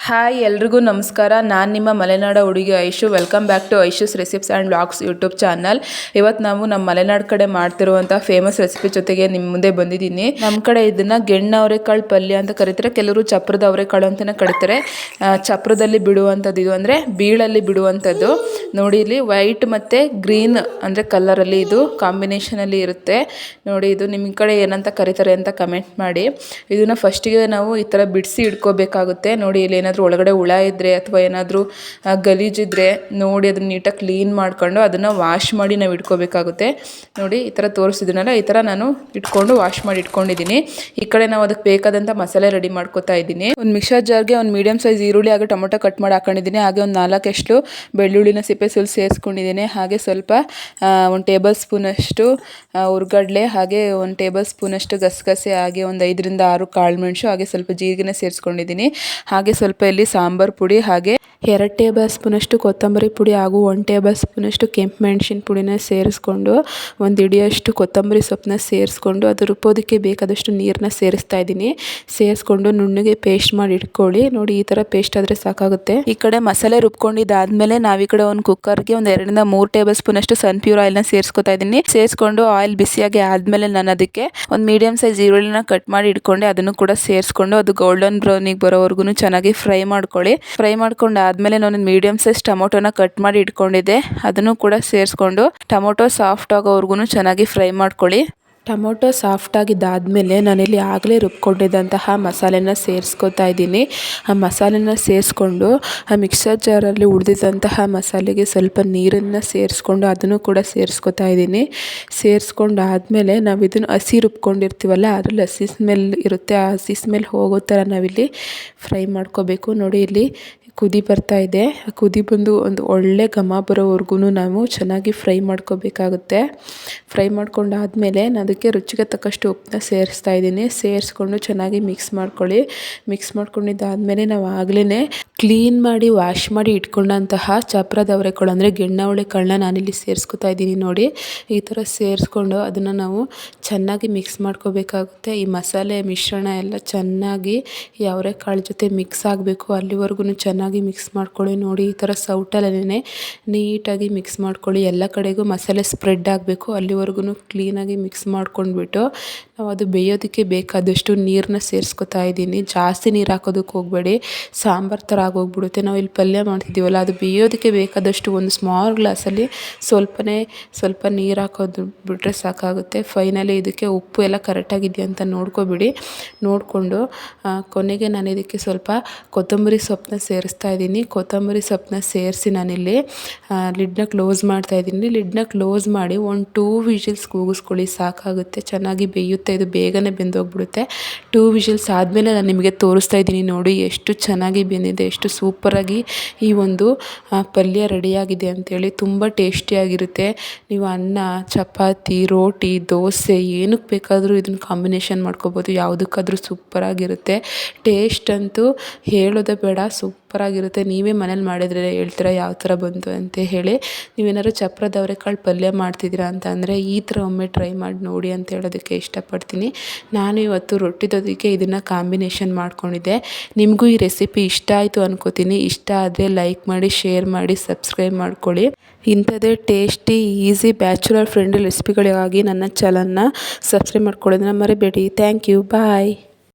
Hi ಎಲ್ರಿಗೂ ನಮಸ್ಕಾರ. ನಾನು ನಿಮ್ಮ ಮಲೆನಾಡ ಹುಡುಗಿ Aishu. Welcome back to Aishu's recipes and vlogs YouTube channel. ಇವತ್ತು ನಾವು ನಮ್ಮ ಮಲೆನಾಡು ಕಡೆ ಮಾಡ್ತಿರುವಂಥ ಫೇಮಸ್ ರೆಸಿಪಿ ಜೊತೆಗೆ ನಿಮ್ಮ ಮುಂದೆ ಬಂದಿದ್ದೀನಿ. ನಮ್ಮ ಕಡೆ ಇದನ್ನು ಗೆಣ್ಣ ಅವರೆಕಾಳು ಪಲ್ಯ ಅಂತ ಕರೀತಾರೆ, ಕೆಲವರು ಚಪ್ರದ ಅವರೆಕಾಳು ಅಂತಲೇ ಕರೀತಾರೆ. ಚಪ್ರದಲ್ಲಿ ಬಿಡುವಂಥದ್ದು, ಇದು ಅಂದರೆ ಬೀಳಲ್ಲಿ ಬಿಡುವಂಥದ್ದು. ನೋಡಿ, ಇಲ್ಲಿ ವೈಟ್ ಮತ್ತು ಗ್ರೀನ್ ಅಂದರೆ ಕಲರಲ್ಲಿ ಇದು ಕಾಂಬಿನೇಷನಲ್ಲಿ ಇರುತ್ತೆ. ನೋಡಿ, ಇದು ನಿಮ್ಮ ಕಡೆ ಏನಂತ ಕರೀತಾರೆ ಅಂತ ಕಮೆಂಟ್ ಮಾಡಿ. ಇದನ್ನು ಫಸ್ಟಿಗೆ ನಾವು ಈ ಥರ ಬಿಡಿಸಿ ಇಟ್ಕೋಬೇಕಾಗುತ್ತೆ. ನೋಡಿ, ಇಲ್ಲಿ ಏನಾದರೂ ಒಳಗಡೆ ಹುಳ ಇದ್ದರೆ ಅಥವಾ ಏನಾದರೂ ಗಲೀಜಿದ್ರೆ ನೋಡಿ ಅದನ್ನ ನೀಟಾಗಿ ಕ್ಲೀನ್ ಮಾಡ್ಕೊಂಡು ಅದನ್ನು ವಾಶ್ ಮಾಡಿ ನಾವು ಇಟ್ಕೋಬೇಕಾಗುತ್ತೆ. ನೋಡಿ, ಈ ಥರ ತೋರಿಸಿದ್ನಲ್ಲ, ಈ ಥರ ನಾನು ಇಟ್ಕೊಂಡು ವಾಶ್ ಮಾಡಿ ಇಟ್ಕೊಂಡಿದ್ದೀನಿ. ಈ ಕಡೆ ನಾವು ಅದಕ್ಕೆ ಬೇಕಾದಂಥ ಮಸಾಲೆ ರೆಡಿ ಮಾಡ್ಕೋತಾ ಇದ್ದೀನಿ. ಒಂದು ಮಿಕ್ಸರ್ ಜಾರ್ಗೆ ಒಂದು ಮೀಡಿಯಮ್ ಸೈಜ್ ಈರುಳ್ಳಿ ಹಾಗೆ ಟೊಮೊಟೊ ಕಟ್ ಮಾಡಿ ಹಾಕೊಂಡಿದ್ದೀನಿ. ಹಾಗೆ ಒಂದು 4 ಬೆಳ್ಳುಳ್ಳಿನ ಸಿಪ್ಪೆ ಸುಲಿಸಿ ಸೇರಿಸ್ಕೊಂಡಿದ್ದೀನಿ. ಹಾಗೆ ಸ್ವಲ್ಪ 1 ಟೇಬಲ್ ಸ್ಪೂನಷ್ಟು ಹುರ್ಗಡ್ಲೆ, ಹಾಗೆ 1 ಟೇಬಲ್ ಸ್ಪೂನಷ್ಟು ಗಸಗಸೆ, ಹಾಗೆ ಒಂದು 5ರಿಂದ 6 ಕಾಳುಮೆಣಸು, ಹಾಗೆ ಸ್ವಲ್ಪ ಜೀರಿಗೆನ ಸೇರಿಸ್ಕೊಂಡಿದ್ದೀನಿ. ಹಾಗೆ ಸ್ವಲ್ಪ ಇಲ್ಲಿ ಸಾಂಬಾರು ಪುಡಿ, ಹಾಗೆ 2 ಟೇಬಲ್ ಸ್ಪೂನಷ್ಟು ಕೊತ್ತಂಬರಿ ಪುಡಿ ಹಾಗೂ 1 ಟೇಬಲ್ ಸ್ಪೂನಷ್ಟು ಕೆಂಪು ಮೆಣಸಿನ ಪುಡಿನ ಸೇರಿಸ್ಕೊಂಡು, ಒಂದು ಹಿಡಿಯಷ್ಟು ಕೊತ್ತಂಬರಿ ಸೊಪ್ಪನ್ನ ಸೇರಿಸ್ಕೊಂಡು, ಅದು ರುಬ್ಬೋದಕ್ಕೆ ಬೇಕಾದಷ್ಟು ನೀರನ್ನ ಸೇರಿಸ್ತಾ ಇದ್ದೀನಿ. ಸೇರಿಸ್ಕೊಂಡು ನುಣ್ಣಗೆ ಪೇಸ್ಟ್ ಮಾಡಿ ಇಟ್ಕೊಳ್ಳಿ. ನೋಡಿ, ಈ ಥರ ಪೇಸ್ಟ್ ಆದರೆ ಸಾಕಾಗುತ್ತೆ. ಈ ಕಡೆ ಮಸಾಲೆ ರುಬ್ಕೊಂಡಿದ್ದಾದ್ಮೇಲೆ ನಾವು ಈ ಕಡೆ ಒಂದು ಕುಕ್ಕರ್ಗೆ ಒಂದು 2ರಿಂದ 3 ಟೇಬಲ್ ಸ್ಪೂನಷ್ಟು ಸನ್ಪ್ಯೂರ್ ಆಯಿಲ್ನ ಸೇರಿಸ್ಕೊತಾ ಇದ್ದೀನಿ. ಸೇರಿಸ್ಕೊಂಡು ಆಯಿಲ್ ಬಿಸಿಯಾಗಿ ಆದಮೇಲೆ ನಾನು ಅದಕ್ಕೆ ಒಂದು ಮೀಡಿಯಮ್ ಸೈಜ್ ಈರುಳ್ಳಿನ ಕಟ್ ಮಾಡಿ ಇಟ್ಕೊಂಡೆ, ಅದನ್ನು ಕೂಡ ಸೇರಿಸ್ಕೊಂಡು ಅದು ಗೋಲ್ಡನ್ ಬ್ರೌನಿಗೆ ಬರೋವರೆಗೂ ಚೆನ್ನಾಗಿ ಫ್ರೈ ಮಾಡ್ಕೊಳ್ಳಿ. ಫ್ರೈ ಮಾಡ್ಕೊಂಡು ಆದಮೇಲೆ ನಾನು ಮೀಡಿಯಮ್ ಸೈಜ್ ಟೊಮೊಟೊನ ಕಟ್ ಮಾಡಿ ಇಟ್ಕೊಂಡಿದ್ದೆ, ಅದನ್ನು ಕೂಡ ಸೇರಿಸ್ಕೊಂಡು ಟೊಮೊಟೊ ಸಾಫ್ಟ್ ಆಗೋವರೆಗೂ ಚೆನ್ನಾಗಿ ಫ್ರೈ ಮಾಡ್ಕೊಳ್ಳಿ. ಟೊಮೊಟೊ ಸಾಫ್ಟಾಗಿದ್ದಾದಮೇಲೆ ನಾನಿಲ್ಲಿ ಆಗಲೇ ರುಬ್ಕೊಂಡಿದ್ದಂತಹ ಮಸಾಲೆನ ಸೇರಿಸ್ಕೊತಾ ಇದ್ದೀನಿ. ಆ ಮಸಾಲೆನ ಸೇರಿಸ್ಕೊಂಡು ಆ ಮಿಕ್ಸರ್ ಜಾರಲ್ಲಿ ಉಳಿದಿದ್ದಂತಹ ಮಸಾಲೆಗೆ ಸ್ವಲ್ಪ ನೀರನ್ನು ಸೇರಿಸ್ಕೊಂಡು ಅದನ್ನು ಕೂಡ ಸೇರಿಸ್ಕೊತಾ ಇದ್ದೀನಿ. ಸೇರಿಸ್ಕೊಂಡು ಆದಮೇಲೆ ನಾವು ಇದನ್ನು ಹಸಿ ರುಬ್ಕೊಂಡಿರ್ತೀವಲ್ಲ, ಅದರಲ್ಲಿ ಹಸಿ ಸ್ಮೆಲ್ ಇರುತ್ತೆ, ಆ ಹಸಿ ಸ್ಮೆಲ್ ಹೋಗೋ ಥರ ನಾವಿಲ್ಲಿ ಫ್ರೈ ಮಾಡ್ಕೋಬೇಕು. ನೋಡಿ, ಇಲ್ಲಿ ಕುದಿ ಬರ್ತಾ ಇದೆ. ಕುದಿ ಬಂದು ಒಂದು ಒಳ್ಳೆ ಘಮ ಬರೋವರೆಗೂ ನಾವು ಚೆನ್ನಾಗಿ ಫ್ರೈ ಮಾಡ್ಕೋಬೇಕಾಗುತ್ತೆ. ಫ್ರೈ ಮಾಡ್ಕೊಂಡಾದಮೇಲೆ ನಾನು ಅದಕ್ಕೆ ರುಚಿಗೆ ತಕ್ಕಷ್ಟು ಉಪ್ಪನ್ನ ಸೇರಿಸ್ತಾ ಇದ್ದೀನಿ. ಸೇರಿಸ್ಕೊಂಡು ಚೆನ್ನಾಗಿ ಮಿಕ್ಸ್ ಮಾಡ್ಕೊಳ್ಳಿ. ಮಿಕ್ಸ್ ಮಾಡ್ಕೊಂಡಿದ್ದಾದಮೇಲೆ ನಾವು ಆಗಲೇ ಕ್ಲೀನ್ ಮಾಡಿ ವಾಶ್ ಮಾಡಿ ಇಟ್ಕೊಂಡಂತಹ ಚಪ್ರದ ಅವರೆಕಾಳು ಅಂದರೆ ಗೆಣ್ಣ ಅವರೆಕಾಳನ್ನ ನಾನಿಲ್ಲಿ ಸೇರಿಸ್ಕೊತಾ ಇದ್ದೀನಿ. ನೋಡಿ, ಈ ಥರ ಸೇರಿಸ್ಕೊಂಡು ಅದನ್ನು ನಾವು ಚೆನ್ನಾಗಿ ಮಿಕ್ಸ್ ಮಾಡ್ಕೋಬೇಕಾಗುತ್ತೆ. ಈ ಮಸಾಲೆ ಮಿಶ್ರಣ ಎಲ್ಲ ಚೆನ್ನಾಗಿ ಈ ಅವರೆಕಾಳು ಜೊತೆ ಮಿಕ್ಸ್ ಆಗಬೇಕು, ಅಲ್ಲಿವರೆಗೂ ಚೆನ್ನಾಗಿ ಮಿಕ್ಸ್ ಮಾಡ್ಕೊಳ್ಳಿ. ನೋಡಿ, ಈ ಥರ ಸೌಟಲ್ಲೇ ನೀಟಾಗಿ ಮಿಕ್ಸ್ ಮಾಡ್ಕೊಳ್ಳಿ. ಎಲ್ಲ ಕಡೆಗೂ ಮಸಾಲೆ ಸ್ಪ್ರೆಡ್ ಆಗಬೇಕು, ಅಲ್ಲಿವರೆಗೂ ಕ್ಲೀನಾಗಿ ಮಿಕ್ಸ್ ಮಾಡ್ಕೊಂಡ್ಬಿಟ್ಟು ನಾವು ಅದು ಬೇಯೋದಕ್ಕೆ ಬೇಕಾದಷ್ಟು ನೀರನ್ನ ಸೇರಿಸ್ಕೊತಾ ಇದ್ದೀನಿ. ಜಾಸ್ತಿ ನೀರು ಹಾಕೋದಕ್ಕೆ ಹೋಗಬೇಡಿ, ಸಾಂಬಾರು ಥರ ಆಗೋಗ್ಬಿಡುತ್ತೆ. ನಾವು ಇಲ್ಲಿ ಪಲ್ಯ ಮಾಡ್ತಿದ್ದೀವಲ್ಲ, ಅದು ಬೇಯೋದಕ್ಕೆ ಬೇಕಾದಷ್ಟು ಒಂದು ಸ್ಮಾಲ್ ಗ್ಲಾಸಲ್ಲಿ ಸ್ವಲ್ಪ ನೀರು ಹಾಕೋದು ಬಿಟ್ಟರೆ ಸಾಕಾಗುತ್ತೆ. ಫೈನಲಿ ಇದಕ್ಕೆ ಉಪ್ಪು ಎಲ್ಲ ಕರೆಕ್ಟಾಗಿದೆಯಾ ಅಂತ ನೋಡ್ಕೊಬಿಡಿ. ನೋಡಿಕೊಂಡು ಕೊನೆಗೆ ನಾನು ಇದಕ್ಕೆ ಸ್ವಲ್ಪ ಕೊತ್ತಂಬರಿ ಸೊಪ್ಪನ್ನ ಸೇರಿಸ್ತಾ ಇದ್ದೀನಿ. ಕೊತ್ತಂಬರಿ ಸೊಪ್ಪನ್ನ ಸೇರಿಸಿ ನಾನಿಲ್ಲಿ ಲಿಡ್ನ ಕ್ಲೋಸ್ ಮಾಡ್ತಾ ಇದ್ದೀನಿ. ಲಿಡ್ನ ಕ್ಲೋಸ್ ಮಾಡಿ ಒಂದು 2 ವಿಷಲ್ಸ್ ಕೂಗಿಸ್ಕೊಳ್ಳಿ, ಸಾಕಾಗುತ್ತೆ. ಚೆನ್ನಾಗಿ ಬೇಯುತ್ತೆ, ಇದು ಬೇಗನೆ ಬೆಂದೋಗ್ಬಿಡುತ್ತೆ. 2 ವಿಷಲ್ಸ್ ಆದಮೇಲೆ ನಾನು ನಿಮಗೆ ತೋರಿಸ್ತಾ ಇದ್ದೀನಿ. ನೋಡಿ, ಎಷ್ಟು ಚೆನ್ನಾಗಿ ಬೆಂದಿದೆ, ಎಷ್ಟು ಸೂಪರಾಗಿ ಈ ಒಂದು ಪಲ್ಯ ರೆಡಿಯಾಗಿದೆ ಅಂಥೇಳಿ. ತುಂಬ ಟೇಸ್ಟಿಯಾಗಿರುತ್ತೆ. ನೀವು ಅನ್ನ, ಚಪಾತಿ, ರೋಟಿ, ದೋಸೆ ಏನಕ್ಕೆ ಬೇಕಾದರೂ ಇದನ್ನು ಕಾಂಬಿನೇಷನ್ ಮಾಡ್ಕೋಬೋದು, ಯಾವುದಕ್ಕಾದರೂ ಸೂಪರಾಗಿರುತ್ತೆ. ಟೇಸ್ಟ್ ಅಂತೂ ಹೇಳೋದೇ ಬೇಡ, ಸೂಪರಾಗಿರುತ್ತೆ. ನೀವೇ ಮನೇಲಿ ಮಾಡಿದರೆ ಹೇಳ್ತೀರಾ ಯಾವ ಥರ ಬಂತು ಅಂತ ಹೇಳಿ. ನೀವೇನಾದ್ರು ಚಪ್ರದ ಅವರೆಕಾಳು ಪಲ್ಯ ಮಾಡ್ತಿದ್ದೀರಾ ಅಂತ ಅಂದರೆ ಈ ಥರ ಒಮ್ಮೆ ಟ್ರೈ ಮಾಡಿ ನೋಡಿ ಅಂತ ಹೇಳೋದಕ್ಕೆ ಇಷ್ಟಪಡ್ತೀನಿ. ನಾನು ಇವತ್ತು ರೊಟ್ಟಿ ಜೊತೆಗೆ ಇದನ್ನು ಕಾಂಬಿನೇಷನ್ ಮಾಡ್ಕೊಂಡಿದ್ದೆ. ನಿಮಗೂ ಈ ರೆಸಿಪಿ ಇಷ್ಟ ಆಯಿತು ಅನ್ಕೋತೀನಿ. ಇಷ್ಟ ಆದರೆ ಲೈಕ್ ಮಾಡಿ, ಶೇರ್ ಮಾಡಿ, ಸಬ್ಸ್ಕ್ರೈಬ್ ಮಾಡ್ಕೊಳ್ಳಿ. ಇಂಥದ್ದೇ ಟೇಸ್ಟಿ, ಈಸಿ, ಬ್ಯಾಚುಲರ್ ಫ್ರೆಂಡ್ಲಿ ರೆಸಿಪಿಗಳಿಗಾಗಿ ನನ್ನ ಚಾನಲ್ನ ಸಬ್ಸ್ಕ್ರೈಬ್ ಮಾಡ್ಕೊಳ್ಳೋದನ್ನ ಮರಿಬೇಡಿ. Thank you. ಬಾಯ್.